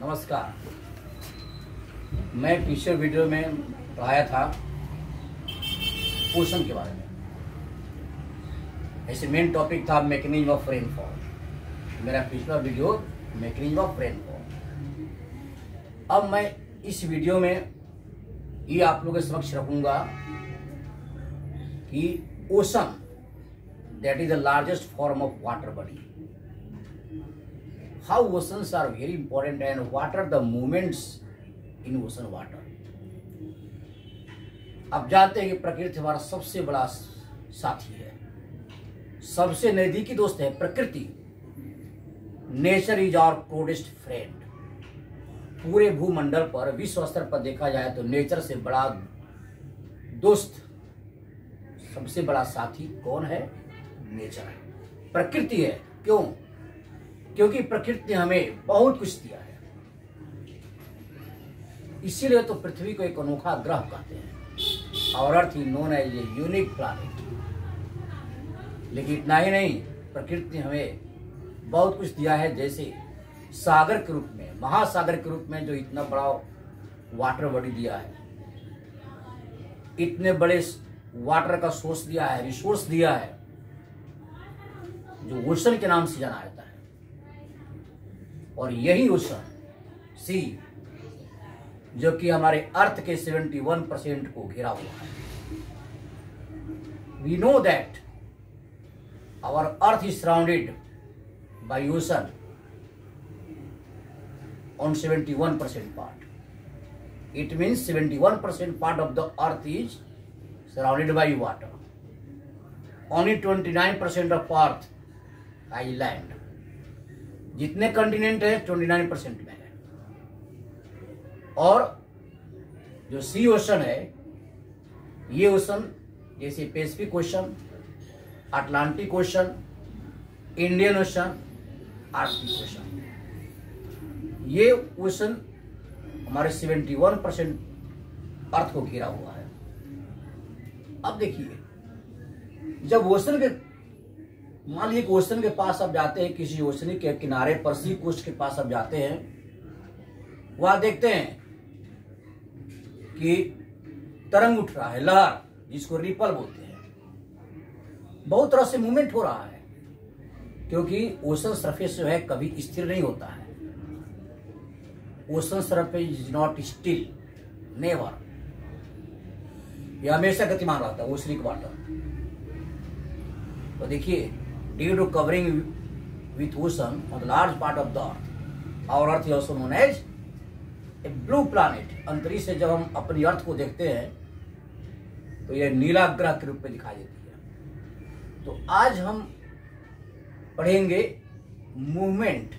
नमस्कार। मैं पिछले वीडियो में पढ़ाया था ओशन के बारे में। ऐसे मेन टॉपिक था मैकेनिज्म ऑफ रेनफॉल। मेरा पिछला वीडियो मैकेनिज्म ऑफ रेनफॉल। अब मैं इस वीडियो में ये आप लोगों के समक्ष रखूंगा कि ocean that is the largest form of water body, how oceans are very important and what are the movements in ocean water। अब जानते हैं कि प्रकृति हमारा सबसे बड़ा साथी है, सबसे नजदीकी दोस्त है प्रकृति। Nature is our closest friend. पूरे भूमंडल पर विश्व स्तर पर देखा जाए तो नेचर से बड़ा दोस्त, सबसे बड़ा साथी कौन है? नेचर है, प्रकृति है। क्यों? क्योंकि प्रकृति ने हमें बहुत कुछ दिया है, इसीलिए तो पृथ्वी को एक अनोखा ग्रह कहते हैं और अर्थ ही known as a unique planet. लेकिन इतना ही नहीं, प्रकृति ने हमें बहुत कुछ दिया है, जैसे सागर के रूप में, महासागर के रूप में जो इतना बड़ा वाटर बॉडी दिया है, इतने बड़े वाटर का सोर्स दिया है, रिसोर्स दिया है, जो ओशन के नाम से जाना जाता है। और यही ओशन सी, जो कि हमारे अर्थ के 71% को घेरा हुआ है। We know that our earth is surrounded by ocean on 71% part. It means 71% part of the earth is surrounded by water. Only 29% of earth is land. जितने कंटिनेंट है 29% में है। और जो सी ओशन है, ये ओशन जैसे Pacific Ocean, Atlantic ocean, Indian ocean, Arctic ocean, ये ओशन हमारे 71% अर्थ को घेरा हुआ है। अब देखिए, जब ओशन के, मान लीजिए ओशन के पास आप जाते हैं, किसी ओशन के किनारे पर, सी कोस्ट के पास आप जाते हैं, वहां देखते हैं कि तरंग उठ रहा है, लहर, जिसको रिपल बोलते हैं। बहुत तरह से मूवमेंट हो रहा है, क्योंकि ओशन सरफेस जो है कभी स्थिर नहीं होता है। Ocean surface is not still, never. यह हमेशा गतिमान रहता है, ओशनिक वाटर। तो देखिए, due to covering with ocean on the large part of the earth, our earth is also known as a blue planet. अंतरिक्ष से जब हम अपनी अर्थ को देखते हैं तो यह नीला ग्रह के रूप में दिखाई देती है। तो आज हम पढ़ेंगे मूवमेंट।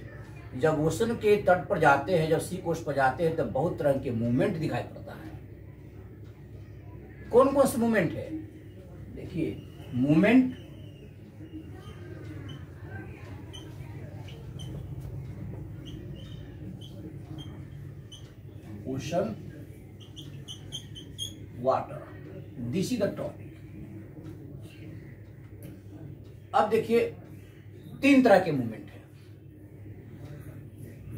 जब ओशन के तट पर जाते हैं, जब सी कोस्ट पर जाते हैं, तब बहुत तरह के मूवमेंट दिखाई पड़ता है। कौन कौन से मूवमेंट है? देखिए, movement ocean water, this is the topic. अब देखिए, तीन तरह के मूवमेंट है।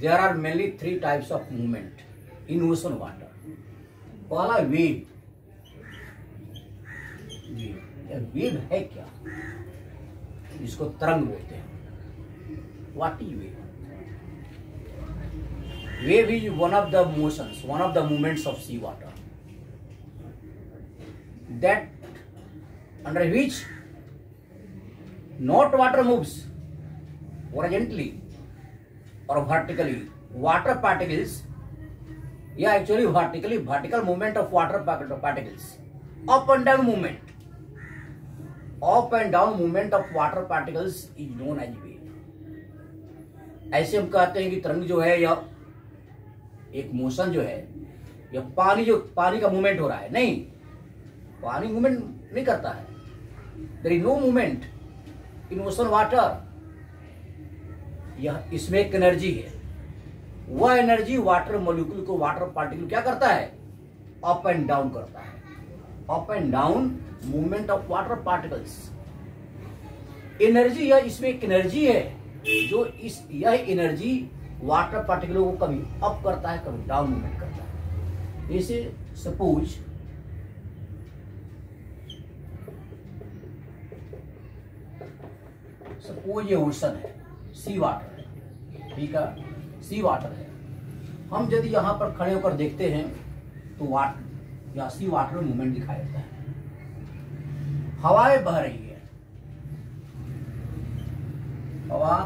There are mainly 3 types of movement in ocean water. पहला वेव। वेव है क्या? जिसको तरंग बोलते हैं। What is wave? Wave is one of the motions, one of the movements of sea water that under which not water moves horizontally or vertically, water particles, yeah, actually vertical movement of water particles, up and down movement of water particles is known as wave। ऐसे हम कहते हैं कि तरंग जो है, या एक मोशन जो है, या पानी का मूवमेंट हो रहा है। नहीं, पानी मूवमेंट नहीं करता है। There is no movement in ocean water. यह, इसमें एक एनर्जी है। वह एनर्जी वाटर मॉलिक्यूल को, वाटर पार्टिकल क्या करता है? अप एंड डाउन करता है। Up and down movement of water particles. Energy, यह इसमें एक एनर्जी है जो यह एनर्जी वाटर पार्टिकलों को कभी अप करता है, कभी डाउन मूवमेंट करता है। जैसे सपोज ये ओशन है, सी वाटर है, ठीक है, सी वाटर है। हम यदि यहाँ पर खड़े होकर देखते हैं तो वाटर या सी वाटर में मूवमेंट दिखाई देता है, हवाएं बह रही है, हवा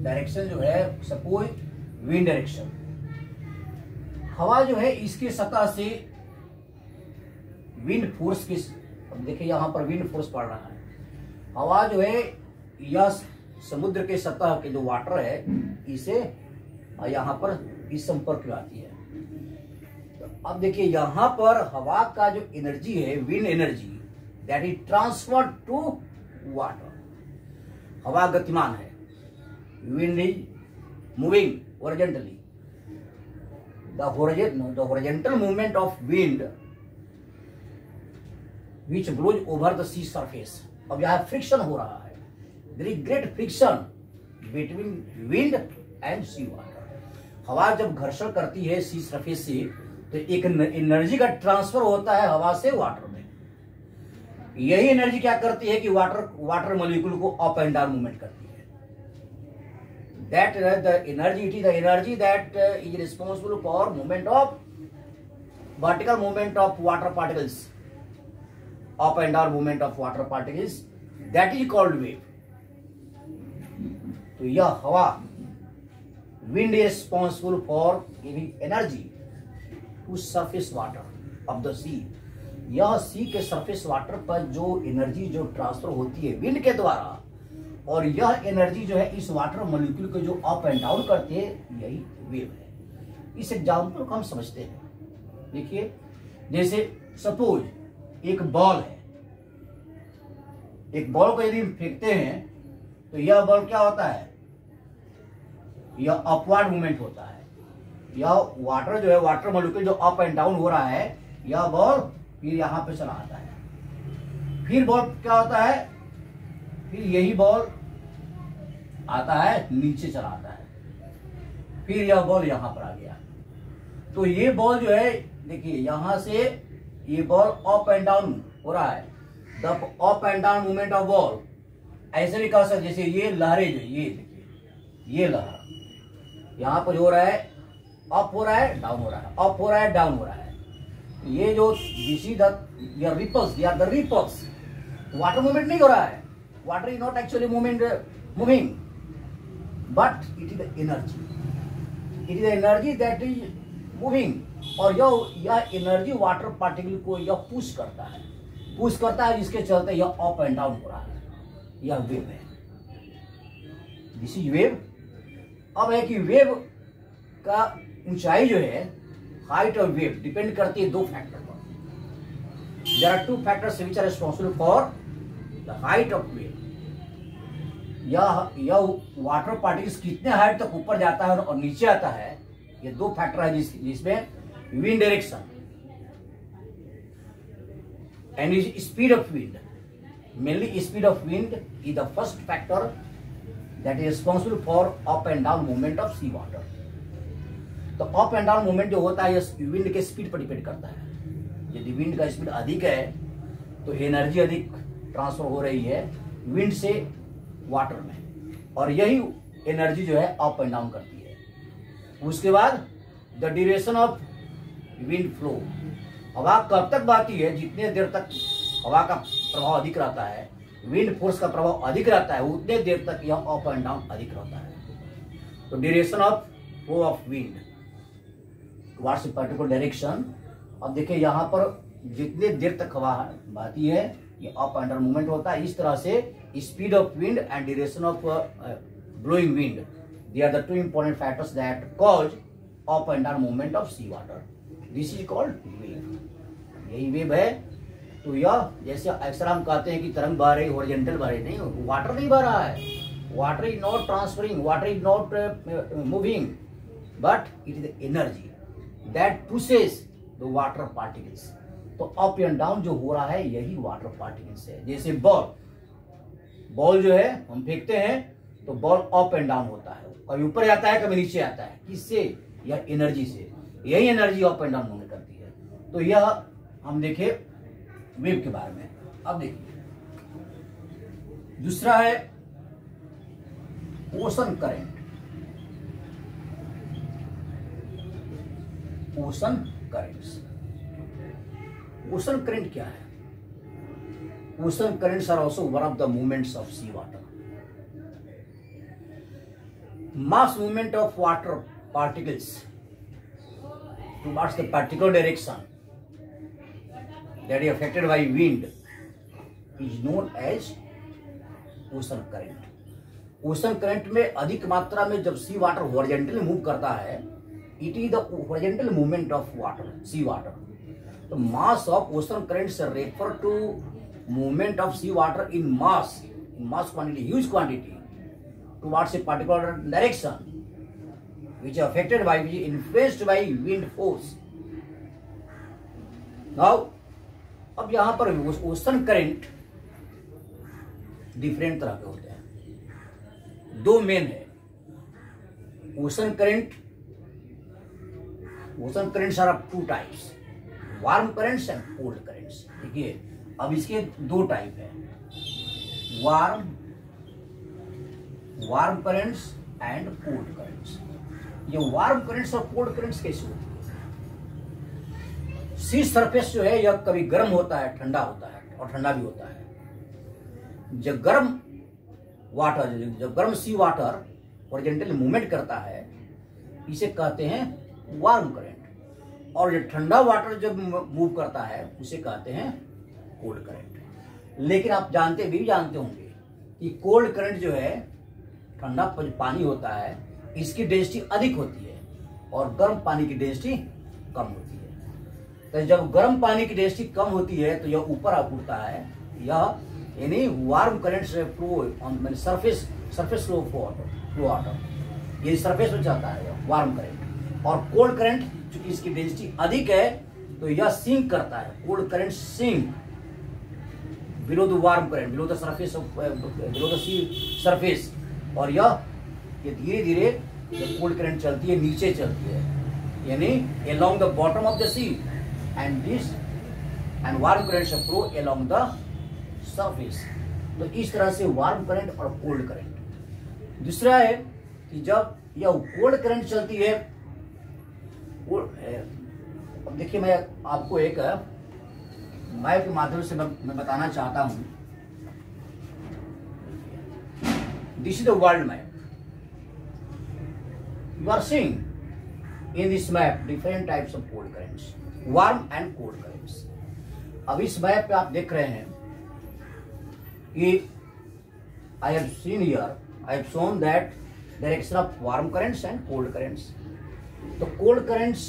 डायरेक्शन जो है सपोज विंड डायरेक्शन, हवा जो है इसके सतह से विंड फोर्स के, अब देखिए यहाँ पर विंड फोर्स पड़ रहा है, हवा जो है यह समुद्र के सतह के जो वाटर है इसे यहाँ पर इस संपर्क में आती है। तो अब देखिए यहाँ पर हवा का जो एनर्जी है, wind energy, that is transferred to water. हवा गतिमान है, wind is moving horizontally, the horizontal movement of wind which blows over the sea surface। अब यहाँ फ्रिक्शन हो रहा है, there is great friction between wind and sea water। हवा जब घर्षण करती है सी सरफेस से तो एक एनर्जी का ट्रांसफर होता है हवा से वाटर में। यही एनर्जी क्या करती है कि वाटर मॉलिक्यूल को अप एंड डाउन मूवमेंट करती है। That the energy, it is the energy that is responsible for movement of vertical movement of water particles, up and down movement of water particles, that is called wave. तो यह हवा, wind is responsible for giving energy to surface water of the sea. यह sea के surface water पर जो energy जो transfer होती है विंड के द्वारा, और यह एनर्जी जो है इस वाटर मॉलिक्यूल को जो अप एंड डाउन करती है, यही वेव है। इस एग्जाम्पल को हम समझते हैं। देखिए जैसे सपोज एक बॉल है, एक बॉल को यदि हम फेंकते हैं तो यह बॉल क्या होता है, यह अपवर्ड मूवमेंट होता है। यह वाटर जो है, वाटर मॉलिक्यूल जो अप एंड डाउन हो रहा है, यह बॉल फिर यहां पे चला आता है। फिर बॉल क्या होता है, फिर यही बॉल आता है नीचे चला आता है, फिर यह बॉल यहां पर आ गया। तो ये बॉल जो है, देखिए यहां से ये बॉल अप एंड डाउन हो रहा है, the up and down movement of ball. ऐसे भी कह सकते जैसे ये लहरें जो, ये देखिए ये लहर यहां पर हो रहा है, अप हो रहा है, डाउन हो रहा है, अप हो रहा है, डाउन हो रहा है। ये जो ripples, they are the ripples. Water movement नहीं हो रहा है, water is not actually moving, but it is the energy, it is the energy that is moving. और यह एनर्जी वाटर पार्टिकल को यह पुश करता है, जिसके चलते यह अप एंड डाउन हो रहा है। यह वेव है, दिस इज वेव। अब है कि वेव का ऊंचाई जो है, हाइट ऑफ वेव डिपेंड करती है दो फैक्टर पर। There are two factors which are responsible for the height of wave. यह वाटर पार्टिकल्स कितने हाइट तक ऊपर जाता है और नीचे आता है, ये दो फैक्टर है जिसमें wind direction and speed of wind. Mainly speed of wind is the first factor that is responsible for up and down movement of sea water. तो अप एंड डाउन मूवमेंट जो होता है यह विंड के speed पर depend करता है। यदि विंड का स्पीड अधिक है तो एनर्जी अधिक ट्रांसफर हो रही है विंड से वाटर में, और यही एनर्जी जो है अप एंड डाउन करती है। उसके बाद the duration of wind flow. हवा कब तक बहती है, जितने देर तक हवा का प्रभाव अधिक रहता है, विंड फोर्स का प्रभाव अधिक रहता है, उतने देर तक यह अप एंड डाउन अधिक रहता है। तो duration of flow of wind towards a particular direction. अब देखिए यहाँ पर जितने देर तक हवा बहती है ये अप एंड डाउन मूवमेंट होता है। इस तरह से speed of wind and duration of blowing wind, they are the two important factors that cause up and down movement of sea water. This is called wave. यही wave है। तो यह जैसे अक्सर हम कहते हैं कि तरंग बह रही, हॉरिजॉन्टल बह रही, नहीं, वाटर नहीं बह रहा है। Water is not transferring, water is not moving, but it is the energy that pushes the water particles. तो अप एंड डाउन जो हो रहा है यही वाटर पार्टिकल्स है। जैसे बॉल जो है हम फेंकते हैं तो बॉल अप एंड डाउन होता है, कभी ऊपर जाता है कभी नीचे आता है। किससे? यह एनर्जी से। यही एनर्जी अप एंड डाउन होने करती है। तो यह हम देखे वेव के बारे में। अब देखिए दूसरा है ocean current. Ocean currents. Ocean current क्या है? Ocean currents are also one of the movements of sea water. Mass movement of water particles towards the particular direction that is affected by wind is known as ocean current. Ocean current में अधिक मात्रा में जब सी water horizontally move करता है, it is the horizontal movement of water, sea water. तो mass of ocean current से refer to movement of sea water in mass quantity, huge quantity towards a particular direction which are affected by, which is influenced by wind force. Now, अब यहां पर ocean current different तरह के होते हैं। दो main है ocean current. Ocean currents are of two types, warm currents and cold currents. देखिए अब इसके दो टाइप है, warm currents and cold currents. ये वार्म करंट्स और कोल्ड करंट्स कैसे होती है? सी सरफेस जो है यह कभी गर्म होता है, ठंडा होता है और ठंडा भी होता है। जब गर्म सी वाटर हॉरिजॉन्टल मूवमेंट करता है, इसे कहते हैं वार्म करंट। और जो ठंडा वाटर जब मूव करता है उसे कहते हैं कोल्ड करंट। लेकिन आप जानते होंगे कि कोल्ड करंट जो है, ठंडा पानी होता है, इसकी डेंसिटी अधिक होती है और गर्म पानी की डेंसिटी कम होती है। तो जब गर्म पानी की डेंसिटी कम होती है तो यह ऊपर उठता है, यह यानी वार्म करंट से flow on surface flow water, ये सरफेस में चलता है वार्म करंट। और कोल्ड करंट चूंकि इसकी डेंसिटी अधिक है तो यह सिंक करता है। Cold current sink below the warm current, below the surface, below the sea surface. और ये धीरे धीरे जब कोल्ड करंट चलती है नीचे चलती है, यानी along the bottom of the sea, and warm current flow along the surface. तो इस तरह से वार्म करंट और कोल्ड करंट। दूसरा है कि जब यह कोल्ड करंट चलती है, अब देखिए मैं आपको एक मैप के माध्यम से मैं बताना चाहता हूं। This is the world map. You are seeing in this map different types of cold currents, warm and cold currents. अब इस मैप पे आप देख रहे हैं कि I have seen here, I have shown that direction of warm currents and cold currents. The cold currents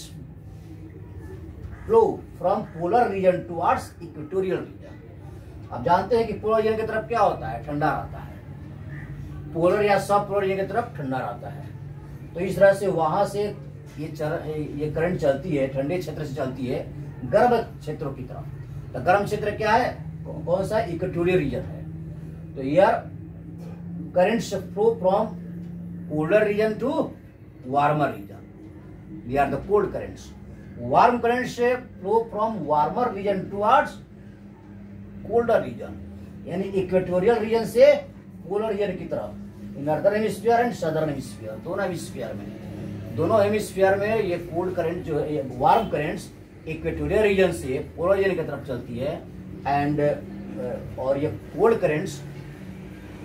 flow from polar region towards equatorial region. आप जानते हैं कि पोलर रीजन की तरफ क्या होता है? ठंडा रहता है। पोलर या सब पोलर रीजन की तरफ ठंडा रहता है। तो इस तरह से वहां से ये करंट चलती है, ठंडे क्षेत्र से चलती है गर्म क्षेत्रों की तरफ। तो गर्म क्षेत्र क्या है? कौन सा? इक्वेटोरियल रीजन है। तो यार currents flow from colder region to warmer region, they are the cold currents. Warm currents flow from warmer region towards colder region, यानी इक्वेटोरियल रीजन से पोलर रीजन की तरफ। Northern hemisphere and southern hemisphere, दोनों hemisphere में ये cold current जो है, warm currents equatorial region से पोलर रीजन की तरफ चलती है, एंड और ये कोल्ड करंट्स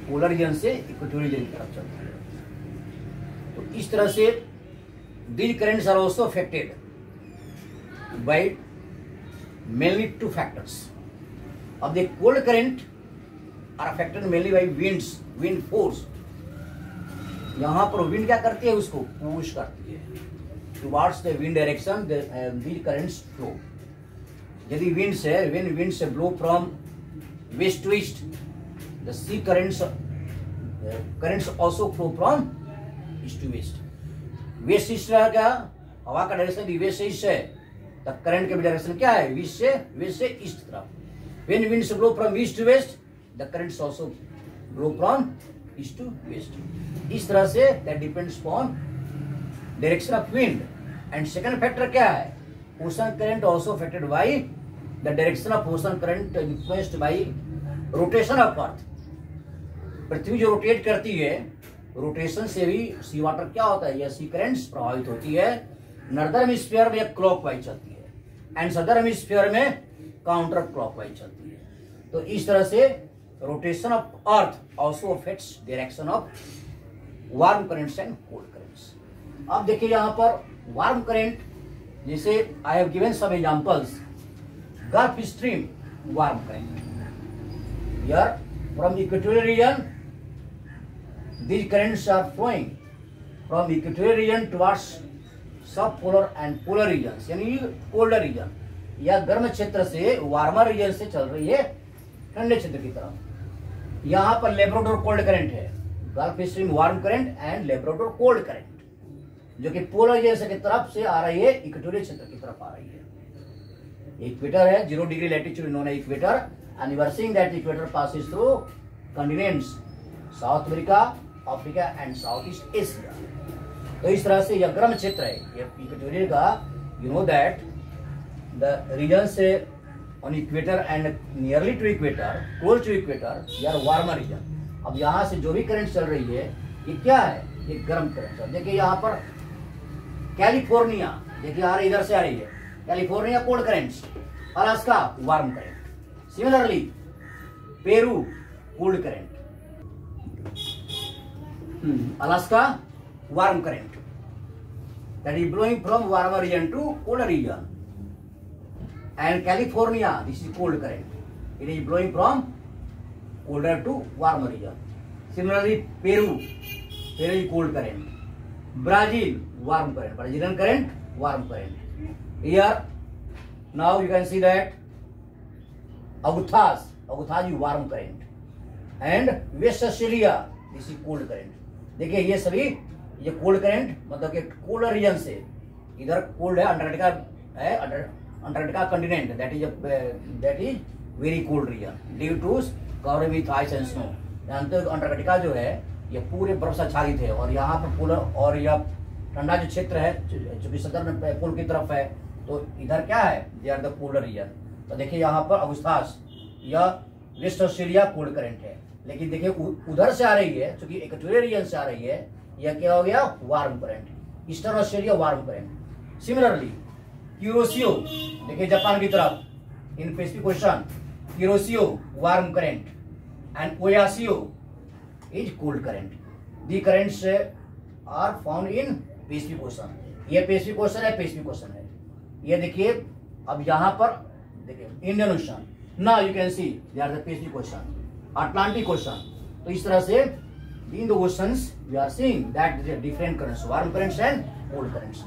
पोलर रीजन से इक्वेटोरियल रीजन की तरफ चलती है। तो इस तरह से these currents are also affected by mainly two factors. Of the cold current are affected mainly by wind force. यहाँ पर विंड क्या करती है? उसको पुश करती है towards the wind direction, these currents flow. यदि विंड से blow from west to east, the sea currents also flow from east to west. West east रहा क्या? हवा का डायरेक्शन वेस्ट से ईस्ट है, तो करंट के डायरेक्शन क्या है? वेस्ट से ईस्ट तरफ। When winds blow from east to west, the currents also blow from east to west. इस तरह से that depends upon direction of wind. And second factor क्या है, ocean current also affected by the direction of ocean current influenced by rotation of earth. पृथ्वी जो rotate करती है, rotation से भी सी वाटर क्या होता है, या सी करंट्स प्रभावित होती है। नॉर्दर्न हेमिस्फीयर में क्लॉकवाइज चलती है एंड सदर्न हेमिस्फीयर में काउंटर क्लॉकवाइज चलती है। तो इस तरह से rotation of earth also affects direction of warm currents and cold currents. अब देखिए यहाँ पर वार्म करंट, जैसे I have given some examples. Gulf stream warm current, here from equatorial region these currents are flowing from equatorial region towards sub polar and polar region, यानी colder region या गर्म क्षेत्र से वार्मर रीजन से चल रही है ठंडे क्षेत्र की तरफ। यहाँ पर लेब्राडोर कोल्ड करंट है, gulf stream warm current and Labrador cold current, जो कि पोलर रीजन की तरफ से आ रही है, इक्वेटोरियल क्षेत्र की तरफ आ रही है। इक्वेटर है, 0 डिग्री लैटिट्यूड इन्होंने equator, and you are seeing that equator passes through continents South America, Africa and South East Asia. तो इस तरह से यह गर्म क्षेत्र है, यह इक्वेटोरियल का। You know that the region से on equator and nearly to equator, close to equator, यार वार्मर रीजन। अब यहाँ से जो भी करंट चल रही है, ये क्या है, ये गर्म करंट। देखिए यहाँ पर कैलिफोर्निया, देखिए आ रही, इधर से आ रही है California cold currents, Alaska warm current. Similarly Peru cold current, Alaska warm current that is blowing from warmer region to colder region, and California, this is cold current, it is blowing from colder to warmer region. Similarly Peru is cold current, Brazil warm current, Brazilian current warm current. Here now you can see that Aguthas is warm current, and West Australia this is cold current. देखिए ये सभी, ये cold current मतलब कि colder reason से, इधर cold है, Antarctica है, Antarctica continent, that is very cold region due to covered with ice and snow. जानते हो अंटार्कटिका जो है ये पूरे बर्फ से आच्छादित है, और यहाँ पर पोलर और यह ठंडा जो क्षेत्र है जो कि सदर्न पोल की तरफ है, तो इधर क्या है, they are the colder region. तो देखिए यहाँ पर अगुस्तास या वेस्ट ऑस्ट्रेलिया कोल्ड करंट है, लेकिन देखिए उधर से आ रही है, क्योंकि इक्वेटोरियल रीजन से आ रही है, यह क्या हो गया, warm current, eastern Australia warm current. Similarly Kuroshio, देखिए जापान की तरफ in Pacific Ocean, Kuroshio warm current and Oyashio is cold current. These currents are found in Pacific Ocean, ये पैसिफिक ओशन है, पैसिफिक ओशन है। ये देखिए अब यहाँ पर देखिए Indian Ocean, now you can see there are the Pacific Ocean, Atlantic Ocean. तो इस तरह से in the oceans we are seeing that there different currents, warm currents and cold currents.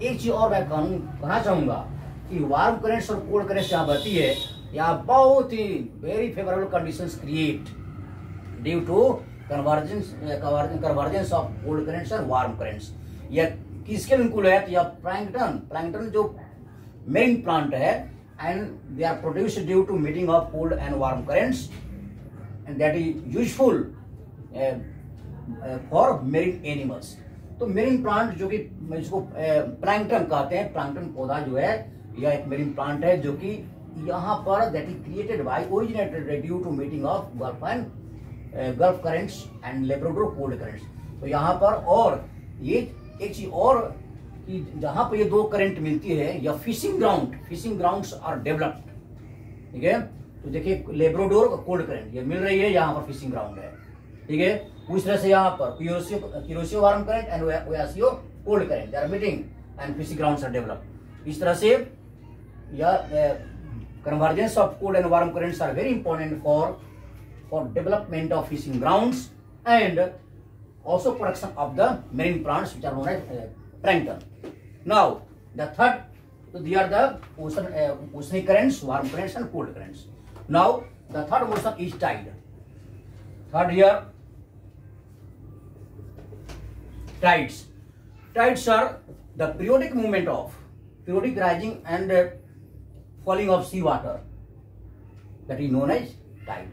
एक चीज और मैं कहना चाहूंगा कि वार्म करंट्स और कोल्ड करंट्स यहाँ बहती है, यहाँ बहुत ही very favourable conditions create due to convergence of cold currents और वार्म करंट्स। यह किसके अनुकूल है, या प्लैंकटन जो मेरिन प्लांट है, and they are produced due to meeting of cold and warm currents, and that is useful for marine animals। तो marine plant जो कि इसको प्लैंकटन कहते हैं, प्लैंकटन पौधा जो है यह एक मेरिन प्लांट है, जो कि यहाँ पर that is created by originated due to meeting of gulf currents and Labrador cold currents. तो यहाँ पर और ये एक चीज और कि जहाँ पर ये दो करंट मिलती है, या फिशिंग ग्राउंड्स आर डेवलप्ड, ठीक है। तो देखिए लेब्राडोर कोल्ड करंट ये मिल रही है, यहाँ पर फिशिंग ग्राउंड है, ठीक है। उस तरह से यहाँ पर Kuroshio warm current and Oyashio cold current, they are meeting and fishing grounds are developed. इस तरह से यह convergence of cold and warm currents are very important for development of fishing grounds and also production of the marine plants which are known as plankton. Now the third, so they are the oceanic currents, warm currents and cold currents. Now the third motion is tide. Third here, tides. Tides are the periodic movement of periodic rising and falling of sea water, that is known as tide.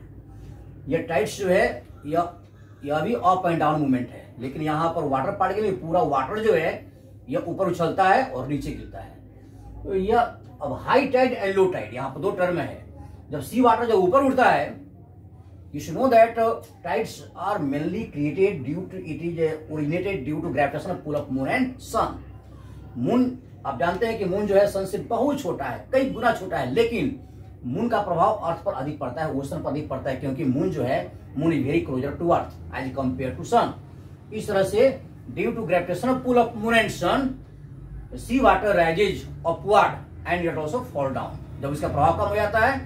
ये tides जो है यह यह भी up and down movement है, लेकिन यहाँ पर वाटर पार्टिकल में पूरा वाटर जो है यह ऊपर उछलता है और नीचे गिरता है। तो यह अब high tide and low tide, यहाँ पर दो टर्म है। जब सी वाटर जब ऊपर उठता है, you should know that tides are mainly created due to it is originated due to gravitational pull of moon and sun। Moon, आप जानते हैं कि मून जो है सन से बहुत छोटा है, कई गुना छोटा है, लेकिन मून का प्रभाव अर्थ पर अधिक पड़ता है, ओशन पर अधिक पड़ता है, क्योंकि मून जो है, moon is very closer to earth as compare to sun. इस तरह से due to gravitational pull of moon and sun, sea water rises upward and it also fall down. जब इसका प्रभाव कम हो जाता है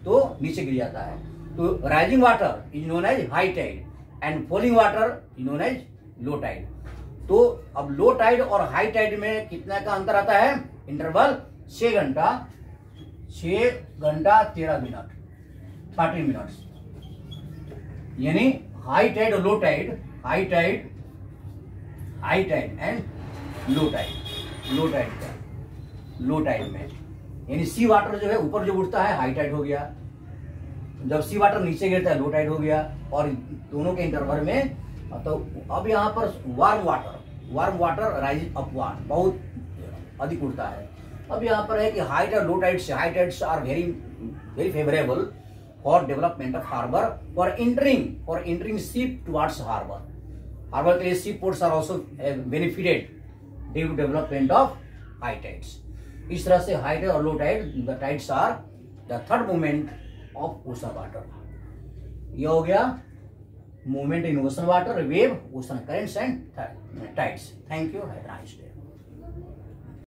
तो नीचे गिर जाता है। तो rising water is known as high tide and falling water is known as low tide. तो अब लो टाइड और हाई टाइड में कितना का अंतर आता है? इंटरवल 6 घंटा 13 मिनट 30 मिनट्स, यानी हाई टाइड और low tide, high tide and low tide में यानी सी वाटर जो है ऊपर जो उठता है हाई टाइड हो गया, जब सी वाटर नीचे गिरता है लो टाइड हो गया, और दोनों के इंटरवल में। तो अब यहाँ पर वार्म वाटर राइज अपवार्ड बहुत अधिक उठता है। अब यहाँ पर है कि हाई टाइड लो टाइड से, high tides are very favourable for development of harbour for entering ship towards harbour के लिए ship ports are also benefited due to development of high tides. इस तरह से हाई टाइड और low tide, the tides are the third movement of ocean water. यह हो गया movement in ocean water, wave, ocean currents and tides. Thank you, have a nice day.